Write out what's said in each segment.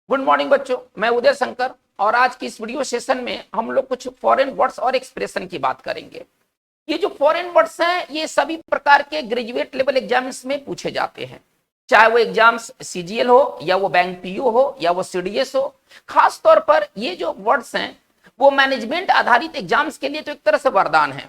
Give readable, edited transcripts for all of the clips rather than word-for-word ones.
Good morning बच्चों, मैं उदय शंकर और आज की इस वीडियो सेशन में हम लोग कुछ फॉरेन वर्ड्स और एक्सप्रेशन की बात करेंगे। ये जो फॉरेन वर्ड्स हैं ये सभी प्रकार के ग्रेजुएट लेवल एग्जाम्स में पूछे जाते हैं, चाहे वो एग्जाम्स सीजीएल हो या वो बैंक पीओ हो या वो सीडीएस हो। खास तौर पर ये जो वर्ड्स हैं वो मैनेजमेंट आधारित एग्जाम्स के लिए तो एक तरह से वरदान है।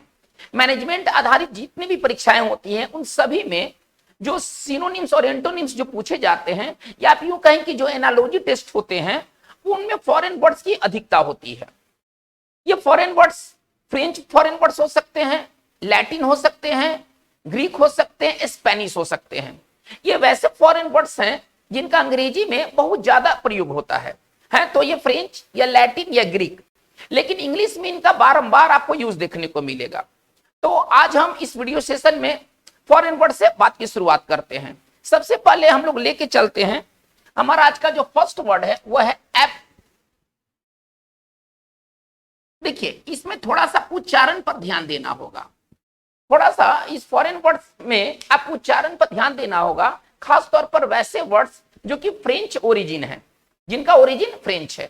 मैनेजमेंट आधारित जितनी भी परीक्षाएं होती हैं उन सभी में जो सिनोनिम्स और एंटोनिम्स जो पूछे जाते हैं या आप यूं कहें कि जो एनालॉजी टेस्ट होते हैं उनमें फॉरेन वर्ड्स की अधिकता होती है। ये foreign words French foreign words हो सकते हैं, लैटिन हो सकते हैं, ग्रीक हो सकते हैं, स्पेनिश हो सकते हैं। ये वैसे फॉरेन वर्ड्स हैं जिनका अंग्रेजी में बहुत ज्यादा प्रयोग होता है तो ये फ्रेंच या लैटिन या ग्रीक, लेकिन इंग्लिश में इनका बारंबार आपको यूज देखने को मिलेगा। तो आज हम इस वीडियो सेशन में फॉरेन वर्ड से बात की शुरुआत करते हैं। सबसे पहले हम लोग लेके चलते हैं, हमारा आज का जो फर्स्ट वर्ड है वो है ऐप। देखिए इसमें थोड़ा सा उच्चारण पर ध्यान देना होगा, थोड़ा सा इस फॉरेन वर्ड्स में आप उच्चारण पर ध्यान देना होगा, खास तौर पर वैसे वर्ड्स जो कि फ्रेंच ओरिजिन है, जिनका ओरिजिन फ्रेंच है।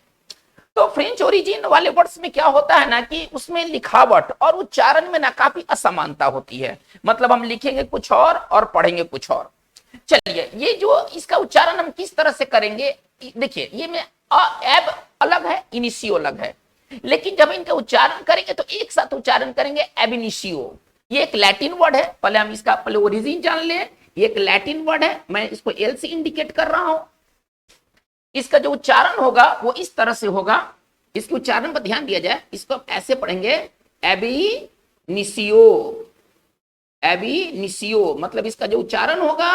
तो फ्रेंच ओरिजिन वाले वर्ड्स में क्या होता है ना कि उसमें लिखावट और उच्चारण में ना काफी असमानता होती है। मतलब हम लिखेंगे कुछ और पढ़ेंगे कुछ और। चलिए ये जो इसका उच्चारण हम किस तरह से करेंगे, देखिए ये में एब अलग है, इनिशियो अलग है, लेकिन जब इनका उच्चारण करेंगे तो एक साथ उच्चारण करेंगे एबिनिशियो। ये एक लैटिन वर्ड है, पहले हम इसका पहले ओरिजिन जान ले। ये एक लैटिन वर्ड है, मैं इसको एल से इंडिकेट कर रहा हूं। इसका जो उच्चारण होगा वो इस तरह से होगा, इसके उच्चारण पर ध्यान दिया जाए, इसको आप ऐसे पढ़ेंगे एबिनिशियो। एबिनिशियो मतलब इसका जो उच्चारण होगा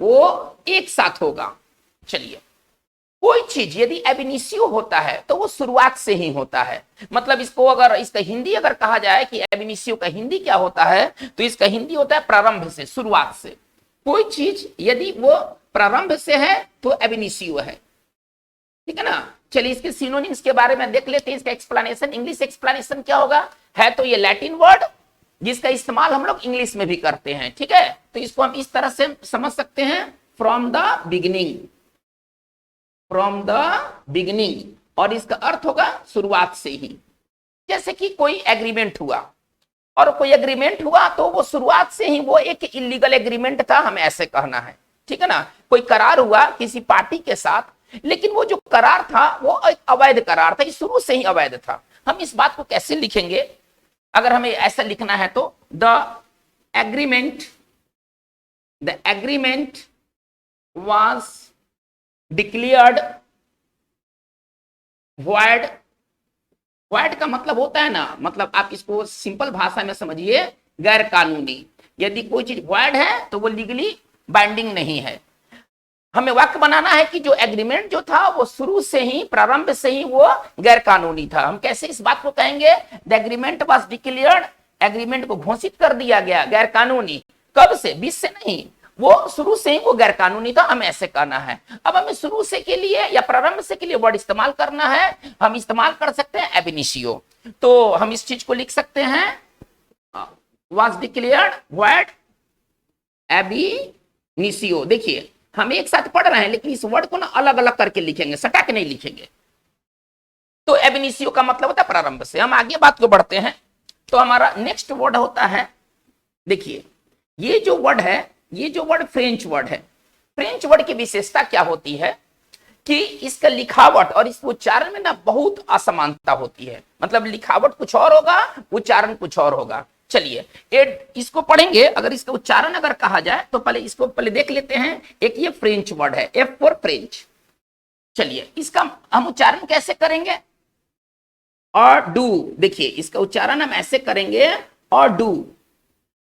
वो एक साथ होगा। चलिए कोई चीज यदि एबिनिशियो होता है तो वो शुरुआत से ही होता है। मतलब इसको अगर इसका हिंदी अगर कहा जाए कि एबिनिशियो का हिंदी क्या होता है तो इसका हिंदी होता है प्रारंभ से, शुरुआत से। कोई चीज यदि वो प्रारंभ से है तो एबिनिशियो है, ठीक है ना। चलिए इसके सिनोनिम्स के बारे में देख लेते हैं, इसका एक्सप्लेनेशन, इंग्लिश एक्सप्लेनेशन क्या होगा। है तो ये लैटिन वर्ड जिसका इस्तेमाल हम लोग इंग्लिश में भी करते हैं, ठीक है। तो इसको हम इस तरह से समझ सकते हैं, from the beginning, from the beginning, और इसका अर्थ होगा शुरुआत से ही। जैसे कि कोई एग्रीमेंट हुआ और कोई एग्रीमेंट हुआ तो वो शुरुआत से ही वो एक इलीगल एग्रीमेंट था, हम ऐसे कहना है, ठीक है ना। कोई करार हुआ किसी पार्टी के साथ, लेकिन वो जो करार था वो एक अवैध करार था, शुरू से ही अवैध था। हम इस बात को कैसे लिखेंगे, अगर हमें ऐसा लिखना है तो the agreement was declared void. Void का मतलब होता है ना, मतलब आप इसको सिंपल भाषा में समझिए, गैर कानूनी। यदि कोई चीज वॉइड है तो वो लीगली बाइंडिंग नहीं है। हमें वाक्य बनाना है कि जो एग्रीमेंट जो था वो शुरू से ही, प्रारंभ से ही वो गैर कानूनी था। हम कैसे इस बात को कहेंगे, the agreement was declared, agreement को घोषित कर दिया गया गैर कानूनी। कब से, बीच से नहीं, वो शुरू से ही वो गैर कानूनी था, हमें ऐसे कहना है। अब हमें शुरू से के लिए या प्रारंभ से के लिए वर्ड इस्तेमाल करना है, हम इस्तेमाल कर सकते हैं एबिनिशियो। तो हम इस चीज को लिख सकते हैं, वाज डिक्लेयर्ड वॉइड एबिनिशियो। देखिए हम एक साथ पढ़ रहे हैं लेकिन इस वर्ड को ना अलग अलग करके लिखेंगे, सटा के नहीं लिखेंगे। तो एबिनिशियो का मतलब होता है प्रारंभ से। हम आगे बात को बढ़ते हैं, तो हमारा नेक्स्ट वर्ड होता है, देखिए ये जो वर्ड है, ये जो वर्ड फ्रेंच वर्ड है। फ्रेंच वर्ड की विशेषता क्या होती है कि इसका लिखावट और इस उच्चारण में ना बहुत असमानता होती है। मतलब लिखावट कुछ और होगा, उच्चारण कुछ और होगा। चलिए इसको पढ़ेंगे, अगर इसका उच्चारण अगर कहा जाए तो पहले इसको पहले देख लेते हैं। एक ये फ्रेंच वर्ड है, एफ फॉर फ्रेंच। चलिए इसका हम उच्चारण कैसे करेंगे, और डू। देखिए इसका उच्चारण हम ऐसे करेंगे, और डू,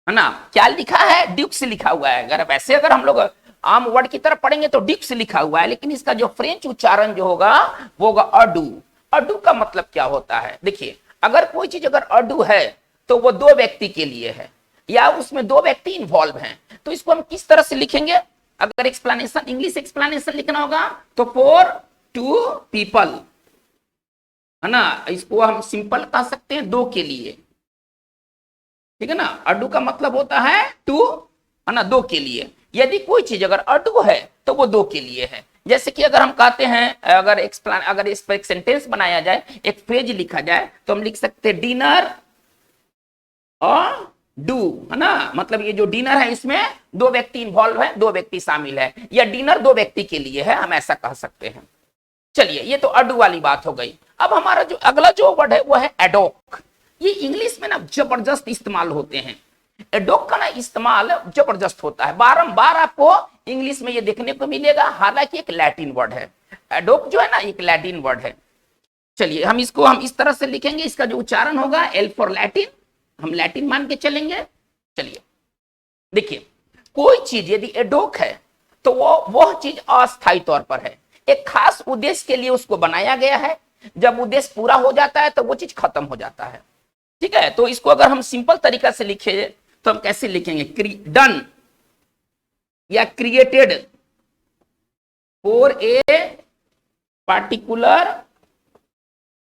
है ना। क्या लिखा है, ड्यूक्स लिखा हुआ है। अगर वैसे अगर हम लोग आम वर्ड की तरफ पढ़ेंगे तो ड्यूक्स लिखा हुआ है, लेकिन इसका जो फ्रेंच उच्चारण जो होगा वो होगा अडू। अडू का मतलब क्या होता है, देखिए अगर कोई चीज अगर अडू है तो वो दो व्यक्ति के लिए है या उसमें दो व्यक्ति इन्वॉल्व हैं, तो इसको हम किस तरह से लिखेंगे। अगर एक्सप्लेनेशन, इंग्लिश एक्सप्लेनेशन लिखना होगा तो फॉर टू पीपल, है ना। इसको हम सिंपल कह सकते हैं, दो के लिए, ठीक है ना। अडू का मतलब होता है टू, है ना, दो के लिए। यदि कोई चीज अगर अडू है तो वो दो के लिए है, जैसे कि अगर हम कहते हैं, अगर इस पर एक सेंटेंस बनाया जाए, एक फ्रेज लिखा जाए, तो हम लिख सकते हैं डिनर और डू, है ना। मतलब ये जो डिनर है इसमें दो व्यक्ति इन्वॉल्व है, दो व्यक्ति शामिल है, या डिनर दो व्यक्ति के लिए है, हम ऐसा कह सकते हैं। चलिए, ये तो अडू वाली बात हो गई। अब हमारा जो अगला जो वर्ड है वो है एडोक। ये इंग्लिश में ना जबरदस्त इस्तेमाल होते हैं। एडोक का ना इस्तेमाल जबरदस्त होता है, बारंबार आपको इंग्लिश में ये देखने को मिलेगा। हालांकि एक लैटिन वर्ड है, एडोक जो है ना एक लैटिन वर्ड है। चलिए, हम इस तरह से लिखेंगे, इसका जो उच्चारण होगा एल फॉर लैटिन, हम लैटिन मान के चलेंगे। चलिए देखिए, कोई चीज यदि एडोक है तो वह चीज अस्थायी तौर पर है, एक खास उद्देश्य के लिए उसको बनाया गया है। जब उद्देश्य पूरा हो जाता है तो वो चीज खत्म हो जाता है। ठीक है, तो इसको अगर हम सिंपल तरीका से लिखे तो हम कैसे लिखेंगे, डन या created for a particular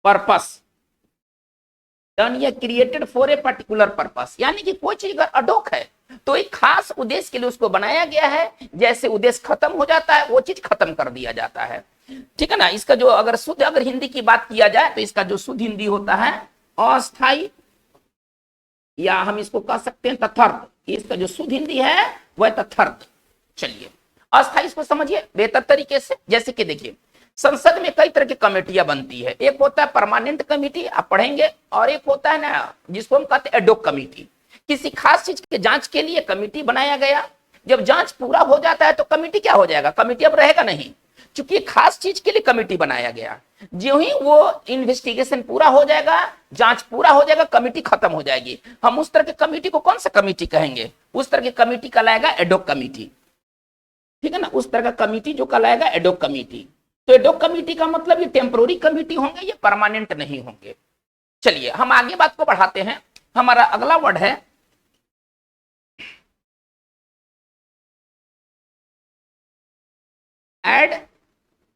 purpose. Done या created for a particular purpose, यानी कि कोई चीज अगर अडोक है तो एक खास उद्देश्य के लिए उसको बनाया गया है। जैसे उद्देश्य खत्म हो जाता है वो चीज खत्म कर दिया जाता है। ठीक है ना। इसका जो अगर हिंदी की बात किया जाए तो इसका जो शुद्ध हिंदी होता है अस्थाई, या हम इसको कह सकते हैं तथर्थ। इसका जो शुद्ध हिंदी है वह तथर्थ। चलिए, अस्थाई इसको समझिए बेहतर तरीके से। जैसे कि देखिए, संसद में कई तरह की कमेटियां बनती है। एक होता है परमानेंट कमेटी, आप पढ़ेंगे, और एक होता है ना जिसको हम कहते हैं एडोक कमेटी। किसी खास चीज के जांच के लिए कमेटी बनाया गया, जब जांच पूरा हो जाता है तो कमेटी क्या हो जाएगा, कमेटी अब रहेगा नहीं, चूंकि खास चीज के लिए कमेटी बनाया गया। जो ही वो इन्वेस्टिगेशन पूरा हो जाएगा, जांच पूरा हो जाएगा, कमेटी खत्म हो जाएगी। हम उस तरह की कमेटी को कौन सा कमेटी कहेंगे, उस तरह की कमेटी कहलाएगा एडोक कमेटी। ठीक है ना, उस तरह का कमेटी जो कहलाएगा एडोक कमेटी। तो एडोक कमेटी का मतलब ये टेम्पोररी कमेटी होंगे, ये परमानेंट नहीं होंगे। चलिए, हम आगे बात को बढ़ाते हैं। हमारा अगला वर्ड है एड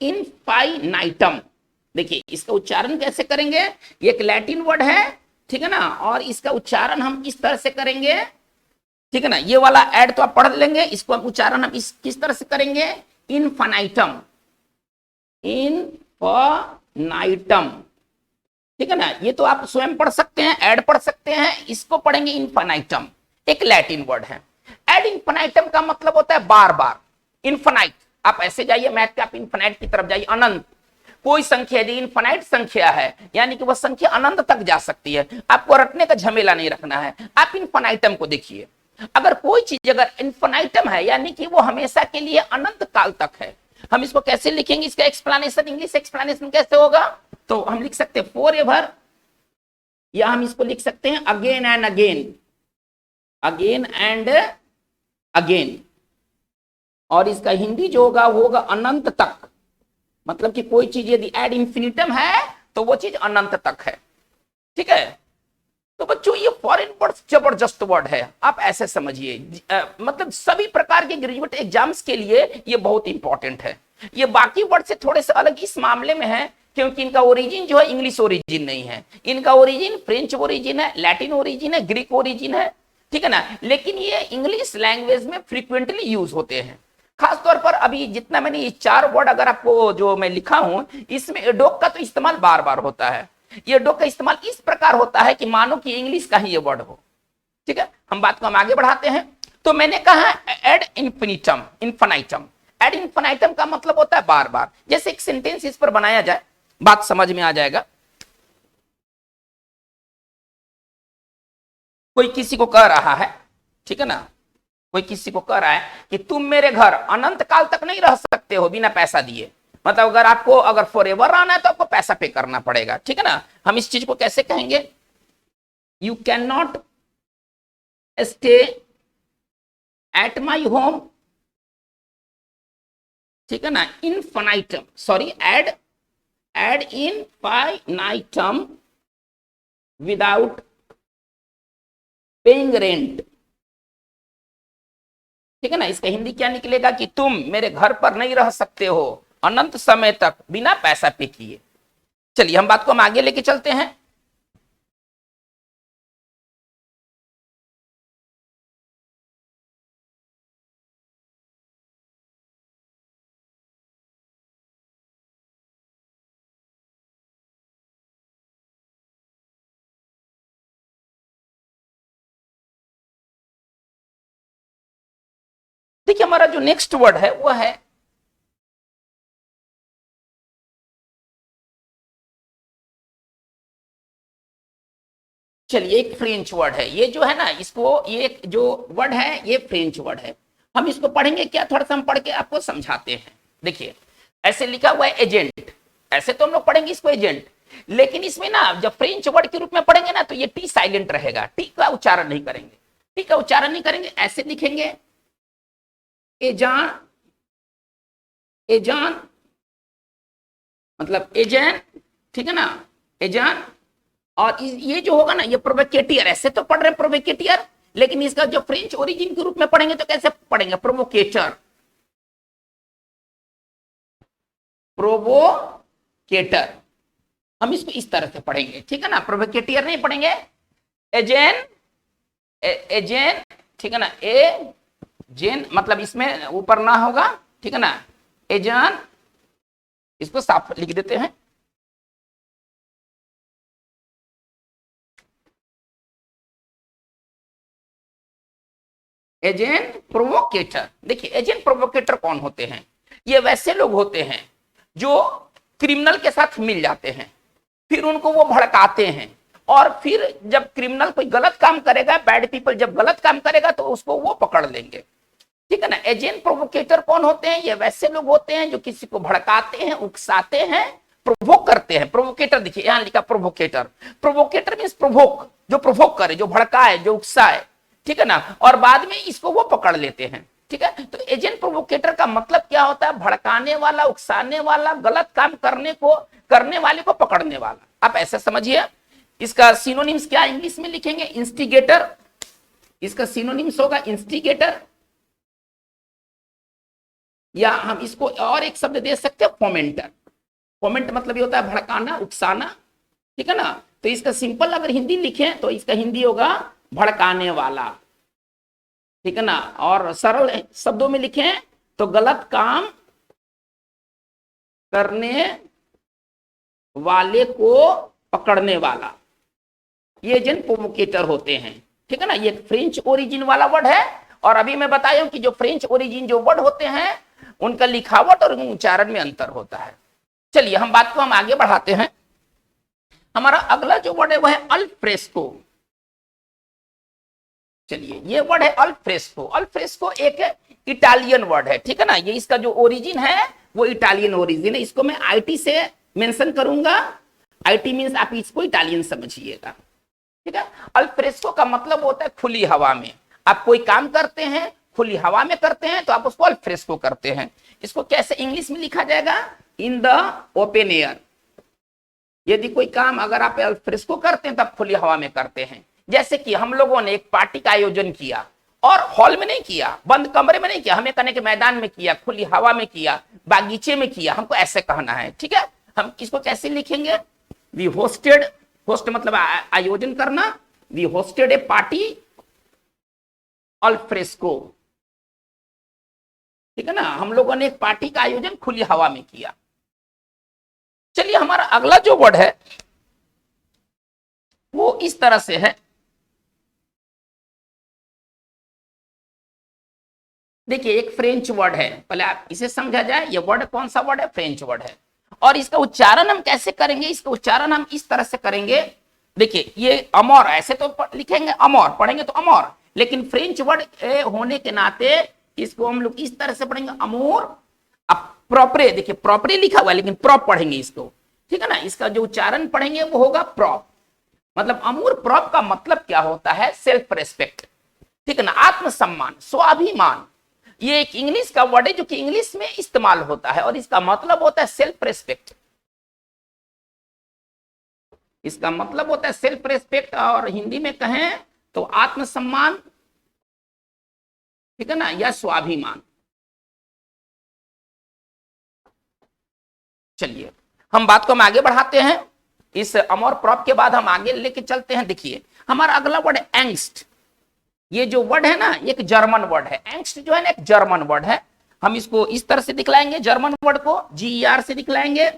इनफाइनाइटम। देखिए, इसका उच्चारण कैसे करेंगे, ये एक लैटिन वर्ड है, ठीक है ना, और इसका उच्चारण हम इस तरह से करेंगे। ठीक है ना, ये वाला एड तो आप पढ़ लेंगे, इसको उच्चारण हम किस तरह से करेंगे, इनफाइनाइटम, इनफाइनाइटम। ठीक है ना, ये तो आप स्वयं पढ़ सकते हैं, एड पढ़ सकते हैं, इसको पढ़ेंगे इनफाइनाइटम। एक लैटिन वर्ड है। एड इनफाइनाइटम का मतलब होता है बार बार। इनफाइनाइट, आप ऐसे जाइए मैथ के, आप इनफाइनाइट की तरफ जाइए, अनंत। कोई संख्या यदि इनफाइनाइट संख्या है, यानी कि वह संख्या अनंत तक जा सकती है, आपको रटने का झमेला नहीं रखना है। आप इनफाइनाइटम को देखिए, अगर कोई चीज अगर इनफाइनाइटम है, यानी कि वो हमेशा के लिए अनंत काल तक है। हम इसको कैसे लिखेंगे, इसका एक्सप्लेनेशन, इंग्लिश एक्सप्लेनेशन कैसे होगा, तो हम लिख सकते हैं फॉर एवर, या हम इसको लिख सकते हैं again and again, again and again. और इसका हिंदी जो होगा वो होगा अनंत तक। मतलब कि कोई चीज यदि एड इंफिनिटम है तो वो चीज अनंत तक है। ठीक है, तो बच्चों ये फॉरेन वर्ड जबरदस्त वर्ड है, आप ऐसे समझिए। मतलब सभी प्रकार के ग्रेजुएट एग्जाम्स के लिए ये बहुत इंपॉर्टेंट है। ये बाकी वर्ड से थोड़े से अलग इस मामले में है क्योंकि इनका ओरिजिन जो है इंग्लिश ओरिजिन नहीं है, इनका ओरिजिन फ्रेंच ओरिजिन है, लैटिन ओरिजिन है, ग्रीक ओरिजिन है। ठीक है ना, लेकिन ये इंग्लिश लैंग्वेज में फ्रीक्वेंटली यूज होते हैं। खासतौर पर अभी जितना मैंने ये 4 वर्ड अगर आपको जो मैं लिखा हूं, इसमें एडोक का तो इस्तेमाल बार बार होता है। ये एडोक का इस्तेमाल इस प्रकार होता है कि मानो कि इंग्लिश का ही ये वर्ड हो। ठीक है, हम बात को आगे बढ़ाते हैं। तो मैंने कहा एड इन्फिनिटम, इन्फिनाइटम। एड इन्फिनाइटम का मतलब होता है बार बार। जैसे एक सेंटेंस इस पर बनाया जाए, बात समझ में आ जाएगा। कोई किसी को कह रहा है, ठीक है ना, कोई किसी को कह रहा है कि तुम मेरे घर अनंत काल तक नहीं रह सकते हो बिना पैसा दिए। मतलब अगर आपको अगर फॉर एवर रहना है तो आपको पैसा पे करना पड़ेगा। ठीक है ना, हम इस चीज को कैसे कहेंगे, you can not stay at my home. ठीक है ना, infinitum, sorry, ad ad infinitum without paying rent. ठीक है ना, इसका हिंदी क्या निकलेगा कि तुम मेरे घर पर नहीं रह सकते हो अनंत समय तक बिना पैसा पे किए। चलिए, हम बात को हम आगे लेके चलते हैं। देखिए हमारा जो नेक्स्ट वर्ड है वो है चलिए एक फ्रेंच वर्ड है ये जो है ना, इसको ये जो वर्ड है ये फ्रेंच वर्ड है। हम इसको पढ़ेंगे क्या, थोड़ा सा हम पढ़ के आपको समझाते हैं। देखिए ऐसे लिखा हुआ है एजेंट, ऐसे तो हम लोग पढ़ेंगे इसको एजेंट, लेकिन इसमें ना जब फ्रेंच वर्ड के रूप में पढ़ेंगे ना तो ये टी साइलेंट रहेगा, टी का उच्चारण नहीं करेंगे, टी का उच्चारण नहीं करेंगे, ऐसे लिखेंगे एजान, एजान मतलब एजेंट, ठीक है ना, एजान। और ये जो होगा ना ये प्रोवोकेटियर, ऐसे तो पढ़ रहे हैं प्रोवोकेटियर, लेकिन इसका जो फ्रेंच ओरिजिन के रूप में पढ़ेंगे तो कैसे पढ़ेंगे, प्रोवोकेटर, प्रोवोकेटर, हम इसको इस तरह से पढ़ेंगे, ठीक है ना, प्रोवोकेटियर नहीं पढ़ेंगे, एजेन, एजेन, ठीक है ना, ए जेन मतलब इसमें ऊपर ना होगा, ठीक है ना, एजान, इसको साफ लिख देते हैं, एजेंट प्रोवोकेटर। देखिए एजेंट प्रोवोकेटर कौन होते हैं, ये वैसे लोग होते हैं जो क्रिमिनल के साथ मिल जाते हैं, फिर उनको वो भड़काते हैं, और फिर जब क्रिमिनल कोई गलत काम करेगा, बैड पीपल जब गलत काम करेगा तो उसको वो पकड़ लेंगे, ठीक है ना। एजेंट प्रोवोकेटर कौन होते हैं, ये वैसे लोग होते हैं जो किसी को भड़काते हैं, उकसाते हैं, प्रोवोक करते हैं। प्रोवोकेटर देखिए यहां लिखा प्रोवोकेटर, प्रोवोकेटर मींस प्रोवोक, जो प्रोवोक करे, जो भड़काए, जो उकसाए, ठीक है ना, और बाद में इसको वो पकड़ लेते हैं, ठीक है। तो एजेंट प्रोवोकेटर का मतलब क्या होता है, भड़काने वाला, उकसाने वाला, गलत काम करने वाले को पकड़ने वाला, आप ऐसा समझिए। इसका सिनोनिम्स क्या इंग्लिश में लिखेंगे, इंस्टिगेटर, इसका सिनोनिम्स होगा इंस्टिगेटर, या हम इसको और एक शब्द दे सकते हैं फोमेंटर। फोमेंट मतलब ये होता है भड़काना, उकसाना, ठीक है ना। तो इसका सिंपल अगर हिंदी लिखें तो इसका हिंदी होगा भड़काने वाला, ठीक है ना, और सरल शब्दों में लिखें तो गलत काम करने वाले को पकड़ने वाला, ये एजेंट प्रोवोकेटर होते हैं, ठीक है ना। ये फ्रेंच ओरिजिन वाला वर्ड है, और अभी मैं बताया हूं कि जो फ्रेंच ओरिजिन जो वर्ड होते हैं उनका लिखावट और उच्चारण में अंतर होता है। चलिए हम बात को हम आगे बढ़ाते हैं। हमारा अगला जो वर्ड है वह है अल्फ्रेस्को। चलिए ये वर्ड है अल्फ्रेस्को। अल्फ्रेस्को एक इटालियन वर्ड है, ठीक है ना, ये इसका जो ओरिजिन है वो इटालियन ओरिजिन है। इसको मैं आईटी से मेंशन करूंगा, आईटी मींस आप इसको इटालियन समझिएगा, ठीक है। अल्फ्रेस्को का मतलब होता है खुली हवा में, आप कोई काम करते हैं खुली हवा में करते हैं तो आप उसको अल्फ्रेस्को करते हैं। इसको कैसे इंग्लिश में लिखा जाएगा, इन द ओपन एयर। यदि कोई काम अगर आप अल्फ्रेस्को करते हैं तो आप खुली हवा में करते हैं। जैसे कि हम लोगों ने एक पार्टी का आयोजन किया और हॉल में नहीं किया, बंद कमरे में नहीं किया, हमें कहने के मैदान में किया, खुली हवा में किया, बागीचे में किया, हमको ऐसे कहना है, ठीक है। हम इसको कैसे लिखेंगे, वी होस्टेड, होस्ट मतलब आयोजन करना, we hosted a party alfresco, ठीक है ना, हम लोगों ने एक पार्टी का आयोजन खुली हवा में किया। चलिए हमारा अगला जो वर्ड है वो इस तरह से है, देखिए एक फ्रेंच वर्ड है, पहले आप इसे समझा जाए, ये वर्ड कौन सा वर्ड है, फ्रेंच वर्ड है। और इसका उच्चारण हम कैसे करेंगे, इसका उच्चारण हम इस तरह से करेंगे, देखिए ये अमोर, ऐसे तो लिखेंगे अमोर, पढ़ेंगे तो अमोर, लेकिन फ्रेंच वर्ड होने के नाते इसको हम लोग इस तरह से पढ़ेंगे अमोर। अब प्रॉपरे, देखिए प्रॉपरे लिखा हुआ है लेकिन प्रॉप पढ़ेंगे इसको, ठीक है ना। इसका जो उच्चारण पढ़ेंगे वो होगा प्रॉप, मतलब अमूर प्रॉप का मतलब क्या होता है, सेल्फ रेस्पेक्ट, ठीक है ना, आत्मसम्मान, स्वाभिमान। ये एक इंग्लिश का वर्ड है जो कि इंग्लिश में इस्तेमाल होता है और इसका मतलब होता है सेल्फ रेस्पेक्ट, इसका मतलब होता है सेल्फ रेस्पेक्ट, और हिंदी में कहें तो आत्मसम्मान, ठीक है ना, या स्वाभिमान। चलिए हम बात को हम आगे बढ़ाते हैं, इस अमर प्रॉप के बाद हम आगे लेके चलते हैं। देखिए हमारा अगला वर्ड है एंग्स्ट। ये जो वर्ड है ना एक जर्मन वर्ड है, एंग्स्ट जो है ना एक जर्मन वर्ड है। हम इसको इस तरह से दिखलाएंगे, जर्मन वर्ड को GER से दिखलाएंगे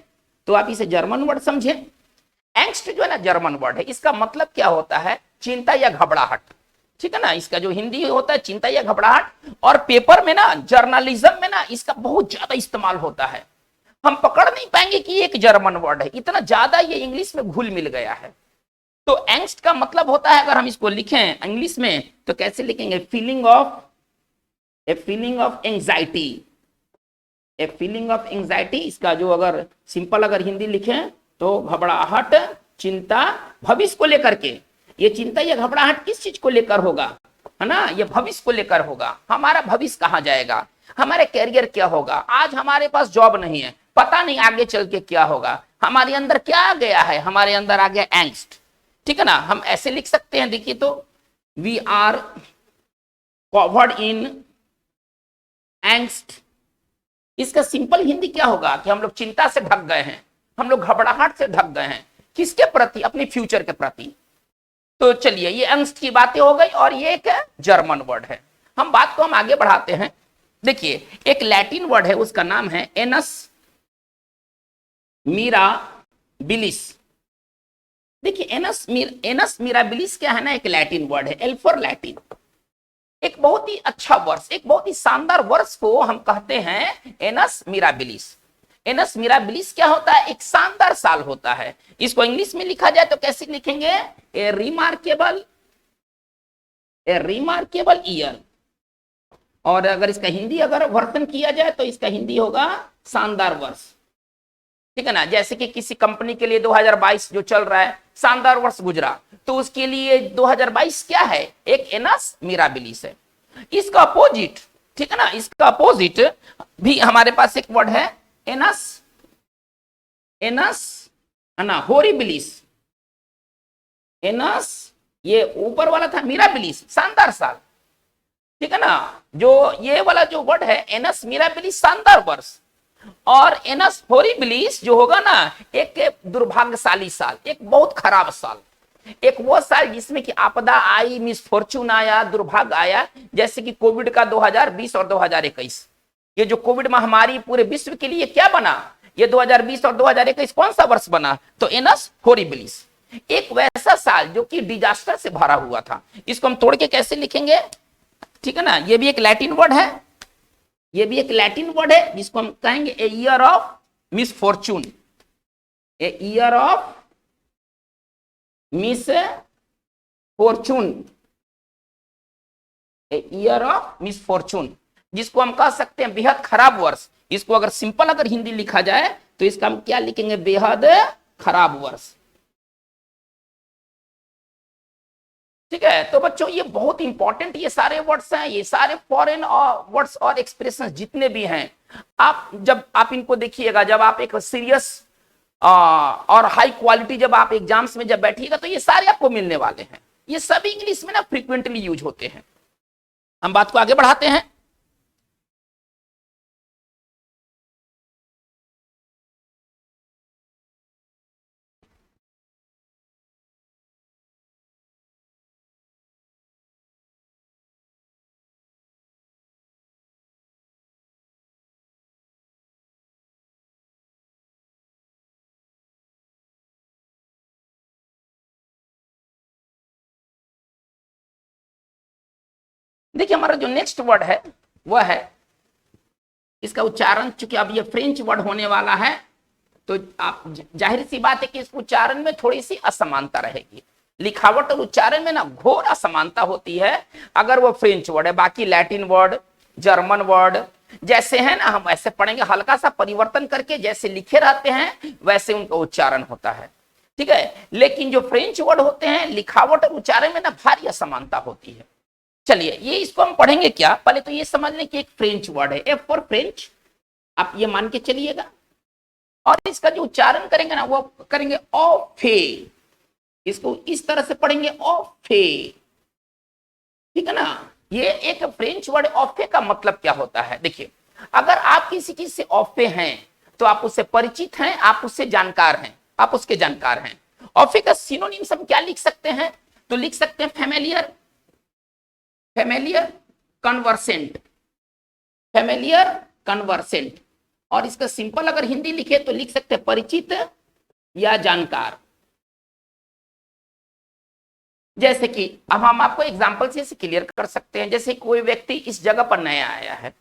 तो आप इसे जर्मन वर्ड समझे। एंग्स्ट जो है ना जर्मन वर्ड है, इसका मतलब क्या होता है, चिंता या घबराहट, ठीक है ना। इसका जो हिंदी होता है चिंता या घबराहट, और पेपर में ना, जर्नलिज्म में ना इसका बहुत ज्यादा इस्तेमाल होता है। हम पकड़ नहीं पाएंगे कि एक जर्मन वर्ड है, इतना ज्यादा ये इंग्लिश में घुल मिल गया है। तो एंग्स्ट का मतलब होता है, अगर हम इसको लिखें इंग्लिश में तो कैसे लिखेंगे, feeling of, a feeling of anxiety, a feeling of anxiety. इसका जो अगर सिंपल अगर हिंदी लिखें तो घबराहट, चिंता, भविष्य को लेकर के। ये चिंता या घबराहट किस चीज को लेकर होगा, है ना, ये भविष्य को लेकर होगा। हमारा भविष्य कहाँ जाएगा, हमारे कैरियर क्या होगा। आज हमारे पास जॉब नहीं है, पता नहीं आगे चल के क्या होगा। हमारे अंदर क्या आ गया है, हमारे अंदर आ गया एंग्स्ट, ठीक है ना। हम ऐसे लिख सकते हैं, देखिए तो, we are covered in angst. इसका सिंपल हिंदी क्या होगा कि हम लोग चिंता से ढक गए हैं, हम लोग घबराहट से ढक गए हैं। किसके प्रति, अपने फ्यूचर के प्रति। तो चलिए, ये एंग्स्ट की बातें हो गई, और ये एक जर्मन वर्ड है। हम बात को हम आगे बढ़ाते हैं। देखिए, एक लैटिन वर्ड है, उसका नाम है एनस मिराबिलिस। देखिए, एनस मिराबिलिस क्या है ना, एक लैटिन वर्ड है, एल फॉर लैटिन। एक बहुत ही अच्छा वर्ष, एक बहुत ही शानदार वर्ष को हम कहते हैं एनस मिराबिलिस। एनस मिराबिलिस क्या होता है, एक शानदार साल होता है। इसको इंग्लिश में लिखा जाए तो कैसे लिखेंगे, ए रिमार्केबल ईयर। और अगर इसका हिंदी अगर वर्तन किया जाए तो इसका हिंदी होगा शानदार वर्ष, ठीक है ना। जैसे कि किसी कंपनी के लिए 2022 जो चल रहा है, शानदार वर्ष गुजरा, तो उसके लिए 2022 क्या है, एक एनस मिराबिलिस है। इसका अपोजिट, ठीक है ना, इसका अपोजिट भी हमारे पास एक वर्ड है, एनस है ना, होरिबिलिस। एनस ये ऊपर वाला था, मिराबिलिस शानदार साल, ठीक है ना। जो ये वाला जो वर्ड है एनस मिराबिलिस शानदार वर्ष, और एनस होरिबिलिस जो होगा ना, एक दुर्भाग्यशाली साल, एक बहुत खराब साल, एक वो साल जिसमें कि आपदा आई, मिसफॉर्चून आया, दुर्भाग्य आया। जैसे कि कोविड का 2020 और 2021, ये जो कोविड महामारी पूरे विश्व के लिए क्या बना, ये 2020 और 2021 कौन सा वर्ष बना, तो एनस होरिबिलिस। एक वैसा साल जो कि डिजास्टर से भरा हुआ था। इसको हम तोड़ के कैसे लिखेंगे, ठीक है ना। ये भी एक लैटिन वर्ड है, ये भी एक लैटिन वर्ड है, जिसको हम कहेंगे a year of misfortune, a year of misfortune, a year of misfortune, जिसको हम कह सकते हैं बेहद खराब वर्ष। इसको अगर सिंपल अगर हिंदी लिखा जाए तो इसका हम क्या लिखेंगे, बेहद खराब वर्ष, ठीक है। तो बच्चों, ये बहुत इंपॉर्टेंट ये सारे वर्ड्स हैं, ये सारे फॉरेन वर्ड्स और एक्सप्रेशंस जितने भी हैं, आप जब आप इनको देखिएगा, जब आप एक सीरियस और हाई क्वालिटी जब आप एग्जाम्स में जब बैठिएगा तो ये सारे आपको मिलने वाले हैं। ये सभी इंग्लिश में ना फ्रीक्वेंटली यूज होते हैं। हम बात को आगे बढ़ाते हैं। देखिए, हमारा जो नेक्स्ट वर्ड है वह है, इसका उच्चारण चूंकि अब ये फ्रेंच वर्ड होने वाला है, तो आप जाहिर सी बात है कि इस उच्चारण में थोड़ी सी असमानता रहेगी। लिखावट और उच्चारण में ना घोर असमानता होती है अगर वो फ्रेंच वर्ड है। बाकी लैटिन वर्ड, जर्मन वर्ड जैसे हैं ना, हम ऐसे पढ़ेंगे, हल्का सा परिवर्तन करके जैसे लिखे रहते हैं वैसे उनका उच्चारण होता है, ठीक है। लेकिन जो फ्रेंच वर्ड होते हैं, लिखावट और उच्चारण में ना भारी असमानता होती है। चलिए, ये इसको हम पढ़ेंगे क्या, पहले तो ये समझ लें कि एक फ्रेंच वर्ड है, एफ फॉर फ्रेंच, आप ये मान के चलिएगा। और इसका जो उच्चारण करेंगे ना, वो करेंगे ऑफे, इसको इस तरह से पढ़ेंगे ऑफे, ठीक है ना। ये एक फ्रेंच वर्ड ऑफे का मतलब क्या होता है, देखिए, अगर आप किसी चीज से ऑफे हैं तो आप उससे परिचित हैं, आप उससे जानकार हैं, आप उसके जानकार हैं। ऑफे का सिनोनिम्स हम क्या लिख सकते हैं, तो लिख सकते हैं familiar, familiar conversant, familiar conversant. और इसका सिंपल अगर हिंदी लिखे तो लिख सकते हैं परिचित या जानकार, जैसे कि अब हम आपको एग्जाम्पल से क्लियर कर सकते हैं। जैसे कोई व्यक्ति इस जगह पर नया आया है,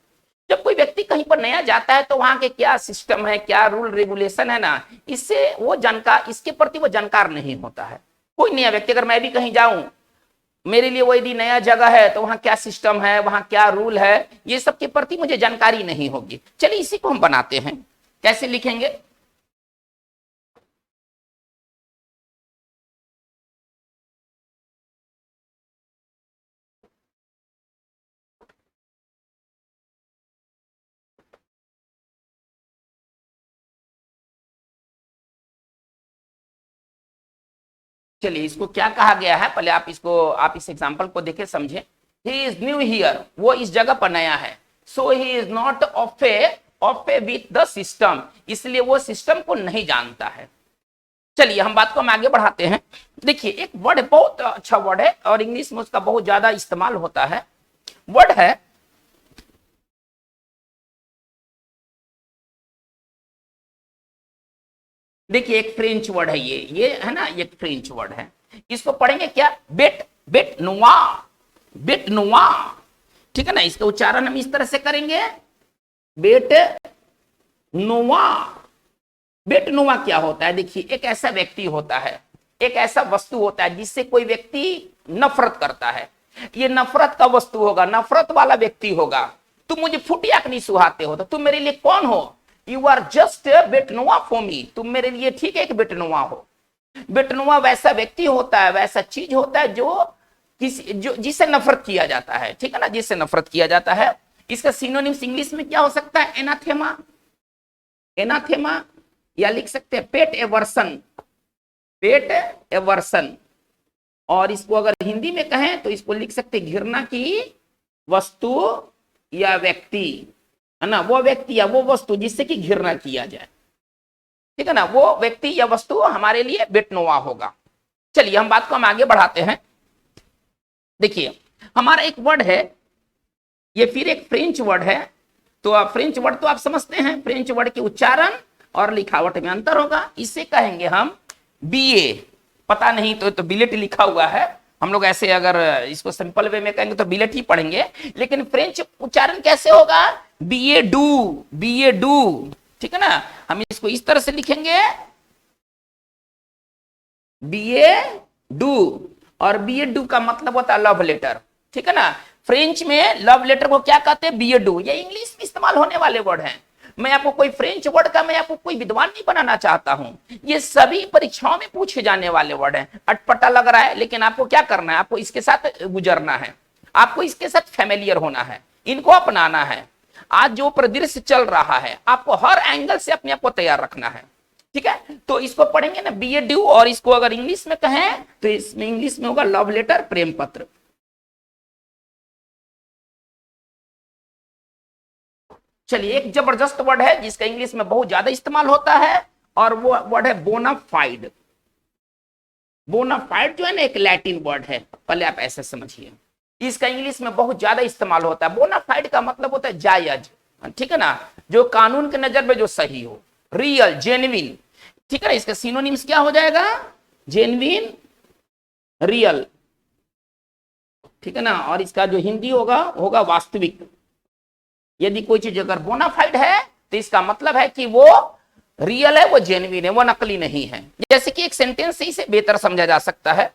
जब कोई व्यक्ति कहीं पर नया जाता है तो वहां के क्या सिस्टम है, क्या रूल रेगुलेशन है ना, इससे वो जानकार, इसके प्रति वो जानकार नहीं होता है। कोई नया व्यक्ति, अगर मैं भी कहीं जाऊं, मेरे लिए वो यदि नया जगह है तो वहां क्या सिस्टम है, वहां क्या रूल है, ये सब के प्रति मुझे जानकारी नहीं होगी। चलिए इसी को हम बनाते हैं। कैसे लिखेंगे? चलिए इसको क्या कहा गया है, पहले आप इसको, आप इस एग्जांपल को देखे समझे। ही इज न्यू हियर, वो इस जगह पर नया है। So he is not of a with the system, इसलिए वो सिस्टम को नहीं जानता है। चलिए हम बात को हम आगे बढ़ाते हैं। देखिए एक वर्ड है, बहुत अच्छा वर्ड है और इंग्लिश में उसका बहुत ज्यादा इस्तेमाल होता है। वर्ड है, देखिए एक फ्रेंच वर्ड है, ये है ना, ये फ्रेंच वर्ड है। इसको पढ़ेंगे क्या? बेट, बेट नुआ, बेट नुआ। ठीक है ना, इसका उच्चारण हम इस तरह से करेंगे, बेट नुआ। बेट नुआ क्या होता है? देखिए एक ऐसा व्यक्ति होता है, एक ऐसा वस्तु होता है जिससे कोई व्यक्ति नफरत करता है। ये नफरत का वस्तु होगा, नफरत वाला व्यक्ति होगा। तुम मुझे फुटियाक नहीं सुहाते हो तो तुम मेरे लिए कौन हो? यू आर जस्ट बेटनुआ फॉर मी, तुम मेरे लिए ठीक है एक बेटनुआ हो। बेटनुआ वैसा व्यक्ति होता है, वैसा चीज होता है जो किसी, जो जिससे नफरत किया जाता है। ठीक है ना, जिससे नफरत किया जाता है। इसका सिनोनिम्स इंग्लिश में क्या हो सकता है? एनाथेमा, एनाथेमा, या लिख सकते हैं पेट एवर्सन, पेट एवर्सन। और इसको अगर हिंदी में कहें तो इसको लिख सकते हैं घृणा की वस्तु या व्यक्ति, है ना, वो व्यक्ति या वो वस्तु जिससे कि घृणा किया जाए। ठीक है ना, वो व्यक्ति या वस्तु हमारे लिए बेटनोवा होगा। चलिए हम बात को हम आगे बढ़ाते हैं। देखिए हमारा एक वर्ड है, ये फिर एक फ्रेंच वर्ड है। तो आप फ्रेंच वर्ड तो आप समझते हैं, फ्रेंच वर्ड के उच्चारण और लिखावट में अंतर होगा। इसे कहेंगे हम बीए। पता नहीं तो बिलेट लिखा हुआ है, हम लोग ऐसे अगर इसको सिंपल वे में कहेंगे तो बिलेट ही पढ़ेंगे, लेकिन फ्रेंच उच्चारण कैसे होगा? BA do, BA do. ठीक है ना, हम इसको इस तरह से लिखेंगे, बीए डू। और बीए डू का मतलब होता है लव लेटर। ठीक है ना, फ्रेंच में लव लेटर को क्या कहते हैं? BA do. ये इंग्लिश में इस्तेमाल होने वाले वर्ड हैं। मैं आपको कोई फ्रेंच वर्ड का, मैं आपको कोई विद्वान नहीं बनाना चाहता हूं। ये सभी परीक्षाओं में पूछे जाने वाले वर्ड हैं। अटपटा लग रहा है, लेकिन आपको क्या करना है? आपको इसके साथ गुजरना है, आपको इसके साथ फैमिलियर होना है, इनको अपनाना है। आज जो परिदृश्य चल रहा है, आपको हर एंगल से अपने आप को तैयार रखना है। ठीक है, तो इसको पढ़ेंगे ना बीए ड्यू, और इसको अगर इंग्लिश में कहें तो इसमें इंग्लिश में होगा लव लेटर, प्रेम पत्र। चलिए एक जबरदस्त वर्ड है जिसका इंग्लिश में बहुत ज्यादा इस्तेमाल होता है, और वो वर्ड है बोनाफाइड। बोनाफाइड जो है ना, एक लैटिन वर्ड है, पहले आप ऐसे समझिए। इसका इंग्लिश में बहुत ज्यादा इस्तेमाल होता है। बोनाफाइड का मतलब होता है जायज। ठीक है ना, जो कानून के नजर में जो सही हो, रियल, जेन्युइन। ठीक है ना, इसका सिनोनिम्स क्या हो जाएगा? Genuine, real. ठीक है ना, और इसका जो हिंदी होगा होगा वास्तविक। यदि कोई चीज अगर बोनाफाइड है तो इसका मतलब है कि वो रियल है, वो जेन्युइन है, वो नकली नहीं है। जैसे कि एक सेंटेंस से इसे बेहतर समझा जा सकता है।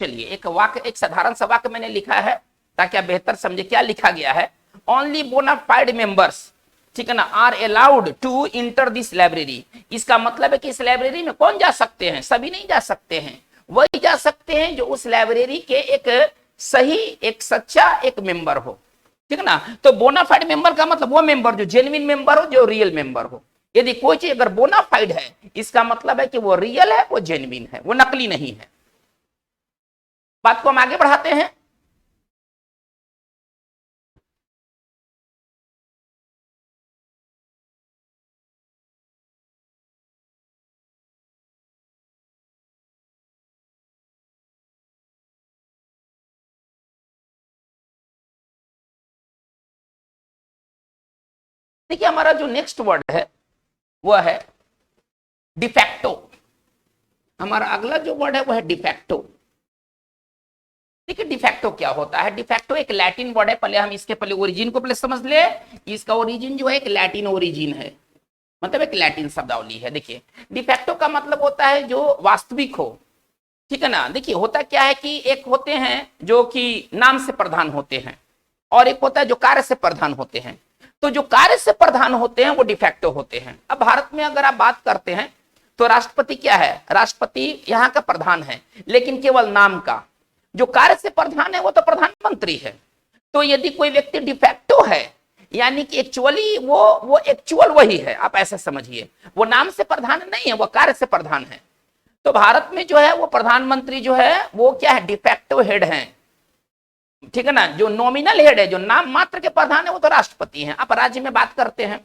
चलिए एक वाक्य, एक साधारण सा वाक्य मैंने लिखा है ताकि आप बेहतर समझे क्या लिखा गया है। ओनली बोनाफाइड मेंबर्स, ठीक है ना, are allowed to enter this library. इसका मतलब है कि इस लाइब्रेरी में कौन जा सकते हैं? सभी नहीं जा सकते हैं, वही जा सकते हैं जो उस लाइब्रेरी के एक सही, एक सच्चा एक मेंबर हो। ठीक है ना, तो बोनाफाइड मेंबर का मतलब वो मेंबर जो जेन्युइन मेंबर हो, जो रियल मेंबर हो। यदि कोई चीज अगर बोनाफाइड है, इसका मतलब है कि वो रियल है, वो जेन्युइन है, वो नकली नहीं है। बात को हम आगे बढ़ाते हैं। देखिए हमारा जो नेक्स्ट वर्ड है वह है डिफैक्टो। हमारा अगला जो वर्ड है वह है डिफैक्टो। देखिए डिफैक्टो क्या होता है। डिफैक्टो एक लैटिन वर्ड है। पहले हम इसके पहले ओरिजिन को पहले समझ ले। इसका ओरिजिन जो है एक लैटिन ओरिजिन है, मतलब एक लैटिन शब्दावली है। देखिए डिफैक्टो का मतलब होता है जो वास्तविक हो, ठीक है ना। देखिए होता क्या है कि एक होते हैं जो कि नाम से प्रधान होते हैं और एक होता है जो कार्य से प्रधान होते हैं। तो जो कार्य से प्रधान होते हैं वो डिफैक्टो होते हैं। अब भारत में अगर आप बात करते हैं तो राष्ट्रपति क्या है, राष्ट्रपति यहाँ का प्रधान है, लेकिन केवल नाम का। जो कार्य से प्रधान है वो तो प्रधानमंत्री है। तो यदि कोई व्यक्ति डिफैक्टो है यानी कि एक्चुअली वो एक्चुअल वही है, आप ऐसा समझिए। वो नाम से प्रधान नहीं है, वो कार्य से प्रधान है। तो भारत में जो है वो प्रधानमंत्री जो है वो क्या है, डिफैक्टो हेड है, ठीक है ना। जो नॉमिनल हेड है, जो नाम मात्र के प्रधान है, वो तो राष्ट्रपति हैं। आप राज्य में बात करते हैं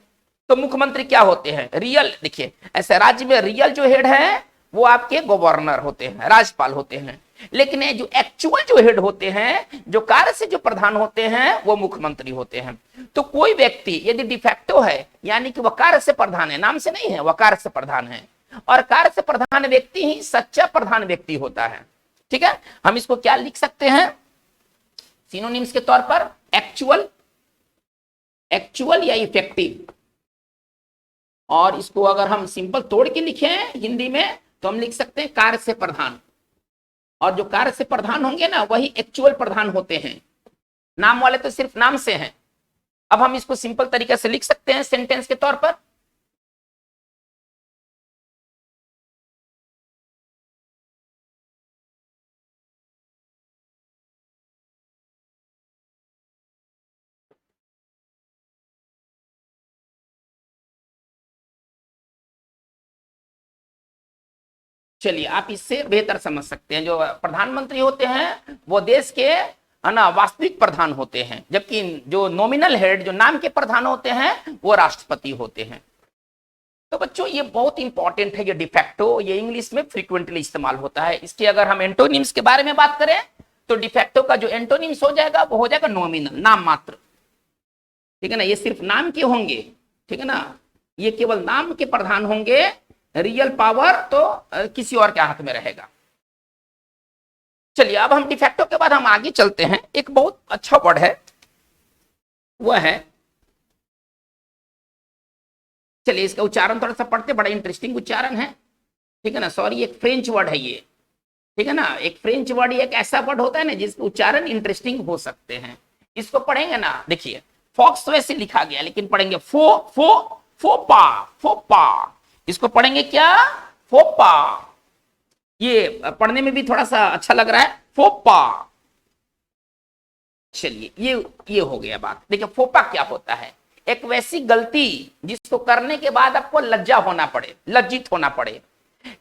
तो मुख्यमंत्री क्या होते हैं, रियल। देखिए ऐसे राज्य में रियल जो हेड है वो आपके गवर्नर होते हैं, राज्यपाल होते हैं। लेकिन ये जो एक्चुअल जो हेड होते हैं, जो कार्य से जो प्रधान होते हैं, वो मुख्यमंत्री होते हैं। तो कोई व्यक्ति यदि डिफैक्टो है यानी कि वह कार्य से प्रधान है, नाम से नहीं है, वह कार्य से प्रधान है। और कार्य से प्रधान व्यक्ति ही सच्चा प्रधान व्यक्ति होता है, ठीक है। हम इसको क्या लिख सकते हैं सिनोनिम्स के तौर पर, एक्चुअल, एक्चुअल या इफेक्टिव। और इसको अगर हम सिंपल तोड़ के लिखें हिंदी में तो हम लिख सकते हैं कार्य से प्रधान। और जो कार्य से प्रधान होंगे ना वही एक्चुअल प्रधान होते हैं, नाम वाले तो सिर्फ नाम से हैं। अब हम इसको सिंपल तरीके से लिख सकते हैं सेंटेंस के तौर पर। चलिए आप इससे बेहतर समझ सकते हैं। जो प्रधानमंत्री होते हैं वो देश के है ना वास्तविक प्रधान होते हैं, जबकि जो नॉमिनल हेड, जो नाम के प्रधान होते हैं, वो राष्ट्रपति होते हैं। तो बच्चों ये बहुत इंपॉर्टेंट है, ये डिफैक्टो, ये इंग्लिश में फ्रीक्वेंटली इस्तेमाल होता है। इसके अगर हम एंटोनिम्स के बारे में बात करें तो डिफैक्टो का जो एंटोनिम्स हो जाएगा वो हो जाएगा नॉमिनल, नाम मात्र, ठीक है ना। ये सिर्फ नाम के होंगे, ठीक है ना, ये केवल नाम के प्रधान होंगे। रियल पावर तो किसी और के हाथ में रहेगा। चलिए अब हम डिफैक्टो के बाद हम आगे चलते हैं। एक बहुत अच्छा वर्ड है वह है, चलिए इसका उच्चारण थोड़ा सा पढ़ते, बड़ा इंटरेस्टिंग उच्चारण है, ठीक है ना। सॉरी एक फ्रेंच वर्ड है ये, ठीक है ना। एक फ्रेंच वर्ड एक ऐसा वर्ड होता है ना जिसके उच्चारण इंटरेस्टिंग हो सकते हैं। इसको पढ़ेंगे ना, देखिए फॉक्स वैसे लिखा गया लेकिन पढ़ेंगे फो फो फोपा फोपा। इसको पढ़ेंगे क्या, फोपा। ये पढ़ने में भी थोड़ा सा अच्छा लग रहा है, फोपा। चलिए ये हो गया बात। देखिए फोपा क्या होता है, एक वैसी गलती जिसको करने के बाद आपको लज्जा होना पड़े, लज्जित होना पड़े,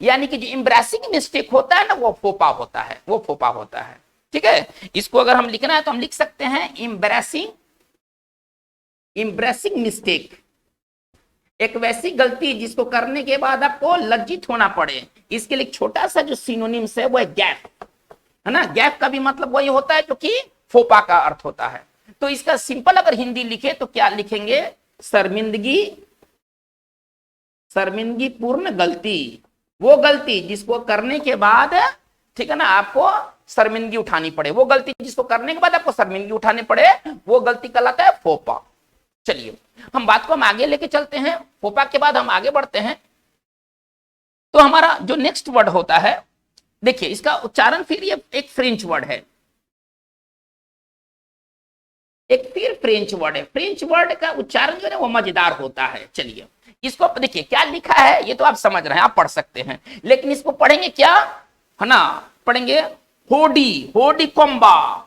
यानी कि जो एम्ब्रेसिंग मिस्टेक होता है ना वो फोपा होता है, वो फोपा होता है, ठीक है। इसको अगर हम लिखना है तो हम लिख सकते हैं एम्ब्रेसिंग मिस्टेक, एक वैसी गलती जिसको करने के बाद आपको लज्जित होना पड़े। इसके लिए छोटा सा जो सिनोनिम्स है वो है गैप, है ना। गैप का भी मतलब वही होता है जो कि फोपा का अर्थ होता है। तो इसका सिंपल अगर हिंदी लिखे तो क्या लिखेंगे, शर्मिंदगी, शर्मिंदगी पूर्ण गलती। वो गलती जिसको करने के बाद, ठीक है ना, आपको शर्मिंदगी उठानी पड़े, वो गलती जिसको करने के बाद आपको शर्मिंदगी उठानी पड़े, वो गलती कहलाता है फोपा। चलिए हम बात को हम आगे लेके चलते हैं। फोपा के बाद हम आगे बढ़ते हैं। तो हमारा जो नेक्स्ट वर्ड होता है, देखिए इसका उच्चारण फिर ये एक फ्रेंच वर्ड है, एक फिर फ्रेंच वर्ड है। फ्रेंच वर्ड का उच्चारण जो है वो मजेदार होता है। चलिए इसको देखिए क्या लिखा है, ये तो आप समझ रहे हैं, आप पढ़ सकते हैं, लेकिन इसको पढ़ेंगे क्या, है ना, पढ़ेंगे होडी, होडी कोम्बा,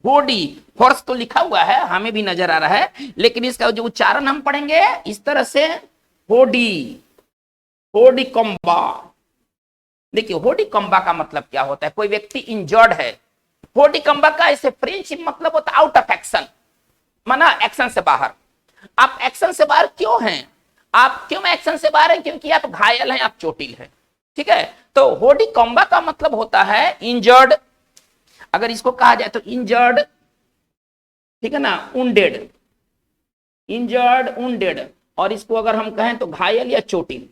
होडी। फोर्स तो लिखा हुआ है, हमें भी नजर आ रहा है, लेकिन इसका जो उच्चारण हम पढ़ेंगे इस तरह से, होडी, होडी कोम्बा। देखिए होडी कोम्बा का मतलब क्या होता है, कोई व्यक्ति इंजर्ड है। होडी कोम्बा का ऐसे फ्रेंच मतलब होता है आउट ऑफ एक्शन, माना एक्शन से बाहर। आप एक्शन से बाहर क्यों हैं, आप क्यों एक्शन से बाहर हैं, क्योंकि आप घायल हैं, आप चोटिल हैं, ठीक है। तो होडी कोम्बा का मतलब होता है इंजर्ड, अगर इसको कहा जाए तो इंजर्ड, ठीक है ना, वुंडेड, इंजर्ड वुंडेड। और इसको अगर हम कहें तो घायल या चोटिल,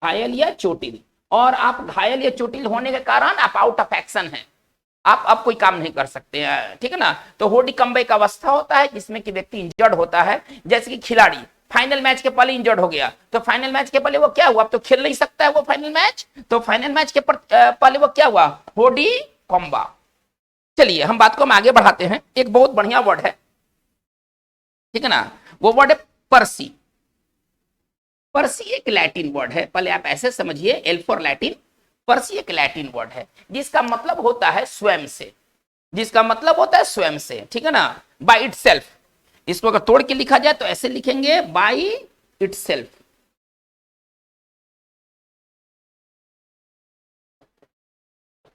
घायल या चोटिल। और आप घायल या चोटिल होने के कारण आप आउट ऑफ एक्शन हैं, आप अब कोई काम नहीं कर सकते हैं, ठीक है ना। तो होडिकम्बे का अवस्था होता है जिसमें कि व्यक्ति इंजर्ड होता है, जैसे कि खिलाड़ी फाइनल मैच के पहले इंजर्ड हो गया, तो फाइनल मैच के पहले वो क्या हुआ, अब तो खेल नहीं सकता है वो फाइनल मैच, तो फाइनल मैच के पहले वो क्या हुआ, होडिकम्बा। चलिए हम बात को हम आगे बढ़ाते हैं। एक बहुत बढ़िया वर्ड है, ठीक है ना, वो वर्ड है पर्सी। पर्सी एक लैटिन वर्ड है, पहले आप ऐसे समझिए, एल फॉर लैटिन। पर्सी एक लैटिन वर्ड है जिसका मतलब होता है स्वयं से, जिसका मतलब होता है स्वयं से, ठीक है ना, बाय इटसेल्फ। इसको अगर तोड़ के लिखा जाए तो ऐसे लिखेंगे, बाय इटसेल्फ।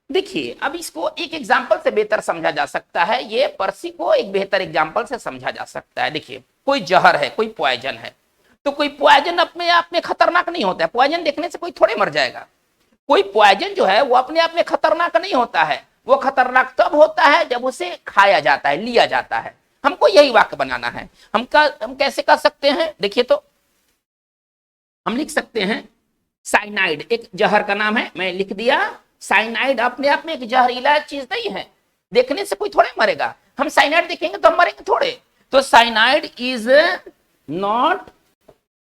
देखिए अब इसको एक एग्जांपल से बेहतर समझा जा सकता है, ये पर्सी को एक बेहतर एग्जांपल से समझा जा सकता है। देखिए कोई जहर है, कोई पॉइजन है, तो कोई पॉइजन अपने आप में खतरनाक नहीं होता है, पॉइजन देखने से कोई थोड़े मर जाएगा। कोई पॉइजन जो है वो अपने आप में खतरनाक नहीं होता है, वो खतरनाक तब होता है जब उसे खाया जाता है, लिया जाता है। हमको यही वाक्य बनाना है। हम कैसे कर सकते हैं, देखिए तो हम लिख सकते हैं, साइनाइड एक जहर का नाम है, मैं लिख दिया। साइनाइड अपने आप में एक जहरीला चीज नहीं है, देखने से कोई थोड़े मरेगा। हम साइनाइड देखेंगे तो हम मरेंगे थोड़े। तो साइनाइड इज नॉट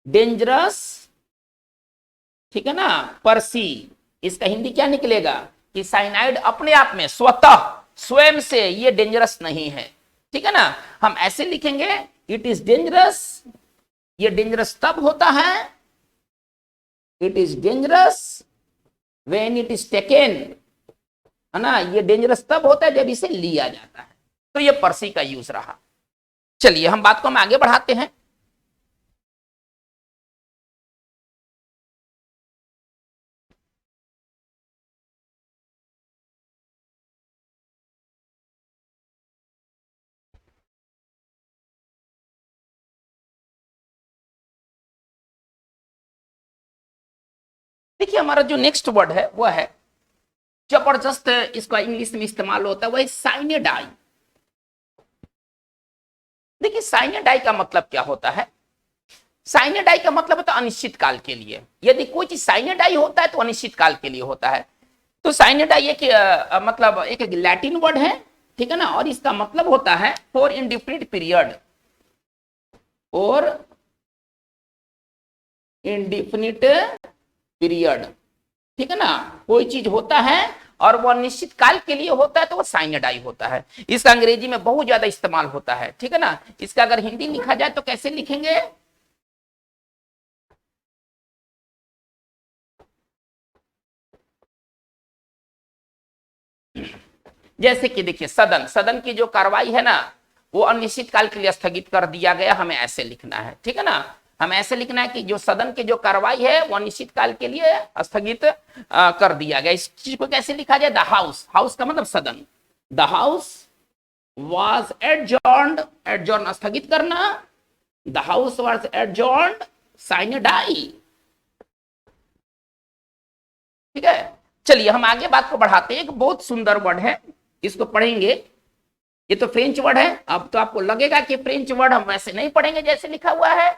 डेंजरस, ठीक है ना, पर्सी। इसका हिंदी क्या निकलेगा कि साइनाइड अपने आप में स्वतः स्वयं से ये डेंजरस नहीं है, ठीक है ना। हम ऐसे लिखेंगे, इट इज डेंजरस, ये डेंजरस तब होता है, it is dangerous when it is taken, है ना, ये डेंजरस तब होता है जब इसे लिया जाता है। तो ये पर्सी का यूज रहा। चलिए हम बात को हम आगे बढ़ाते हैं। देखिए हमारा जो नेक्स्ट वर्ड है वो है जबरदस्त, इसका इंग्लिश में इस्तेमाल होता है, वह साइनेडाई। देखिए साइनेडाई का मतलब क्या होता है, साइनेडाई का मतलब होता है अनिश्चित काल के लिए। यदि कोई चीज साइनेडाई होता है तो अनिश्चित काल के लिए होता है। तो साइनेडाई एक मतलब एक लैटिन वर्ड है, ठीक है ना, और इसका मतलब होता है फॉर इंडिफिनिट पीरियड, और इंडिफिनिट पीरियड, ठीक है ना। कोई चीज होता है और वो निश्चित काल के लिए होता है तो वो साइनेडाई होता है। इसका अंग्रेजी में बहुत ज्यादा इस्तेमाल होता है, ठीक है ना। इसका अगर हिंदी लिखा जाए तो कैसे लिखेंगे, जैसे कि देखिए सदन, सदन की जो कार्रवाई है ना वो अनिश्चित काल के लिए स्थगित कर दिया गया, हमें ऐसे लिखना है, ठीक है ना। हमें ऐसे लिखना है कि जो सदन की जो कार्रवाई है वो अनिश्चित काल के लिए स्थगित कर दिया गया। इस चीज को कैसे लिखा जाए, द हाउस, हाउस का मतलब सदन, द हाउस वाज एडजॉर्न्ड, एडजॉर्न स्थगित करना, द हाउस वाज एडजॉर्न्ड साइनेडाई, ठीक है। चलिए हम आगे बात को बढ़ाते हैं। एक बहुत सुंदर वर्ड है, इसको पढ़ेंगे। ये तो फ्रेंच वर्ड है, अब तो आपको लगेगा कि फ्रेंच वर्ड हम वैसे नहीं पढ़ेंगे जैसे लिखा हुआ है,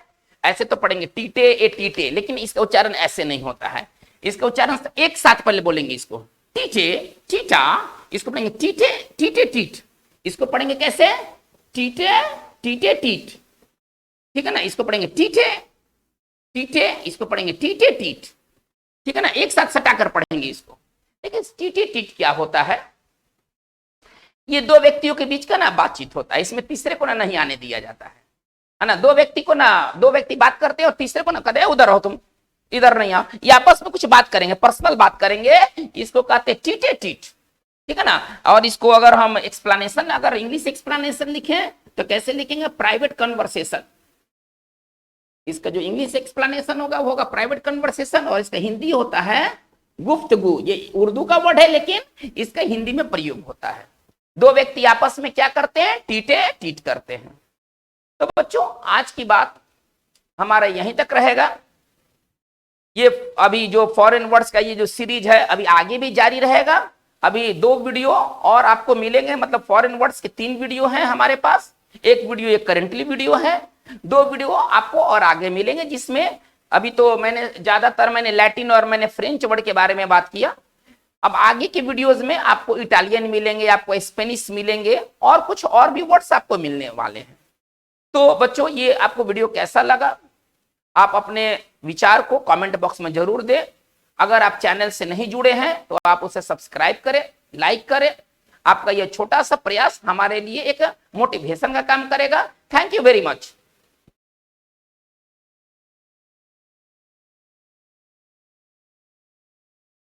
ऐसे तो पढ़ेंगे टीटे ए टीटे, लेकिन इसका उच्चारण ऐसे नहीं होता है। इसका उच्चारण एक साथ पहले बोलेंगे, इसको टीटे टीटा, इसको पढ़ेंगे टीटे टीटे टीट, इसको पढ़ेंगे कैसे, टीटे टीटे टीट, ठीक है ना। इसको पढ़ेंगे टीटे टीटे, इसको पढ़ेंगे टीटे टीट, ठीक है ना, एक साथ सटाकर पढ़ेंगे इसको। लेकिन टीटे टीट क्या होता है, ये दो व्यक्तियों के बीच का ना बातचीत होता है, इसमें तीसरे को ना नहीं आने दिया जाता है ना। दो व्यक्ति बात करते हैं और तीसरे को ना कहते हैं उधर हो तुम, इधर नहीं आओ, ये आपस में कुछ बात करेंगे, पर्सनल बात करेंगे, इसको कहते हैं टीटे टीट, ठीक है ना। और इसको अगर हम एक्सप्लेनेशन, अगर इंग्लिश एक्सप्लेनेशन लिखें तो कैसे लिखेंगे, प्राइवेट कन्वर्सेशन। इसका जो इंग्लिश एक्सप्लेनेशन होगा वो होगा प्राइवेट कन्वर्सेशन, और इसका हिंदी होता है गुफ्तगू। ये उर्दू का वर्ड है लेकिन इसका हिंदी में प्रयोग होता है। दो व्यक्ति आपस में क्या करते हैं, टीटे टीट करते हैं। तो बच्चों आज की बात हमारा यहीं तक रहेगा। ये अभी जो फॉरेन वर्ड्स का ये जो सीरीज है अभी आगे भी जारी रहेगा। अभी 2 वीडियो और आपको मिलेंगे, मतलब फॉरेन वर्ड्स के 3 वीडियो हैं हमारे पास। एक वीडियो एक करेंटली वीडियो है, 2 वीडियो आपको और आगे मिलेंगे, जिसमें अभी तो मैंने ज्यादातर लैटिन और मैंने फ्रेंच वर्ड के बारे में बात किया। अब आगे के वीडियोस में आपको इटालियन मिलेंगे, आपको स्पेनिश मिलेंगे और कुछ और भी वर्ड्स आपको मिलने वाले हैं। तो बच्चों, ये आपको वीडियो कैसा लगा, आप अपने विचार को कमेंट बॉक्स में जरूर दें। अगर आप चैनल से नहीं जुड़े हैं तो आप उसे सब्सक्राइब करें, लाइक करें। आपका यह छोटा सा प्रयास हमारे लिए एक मोटिवेशन का काम करेगा। Thank you very much.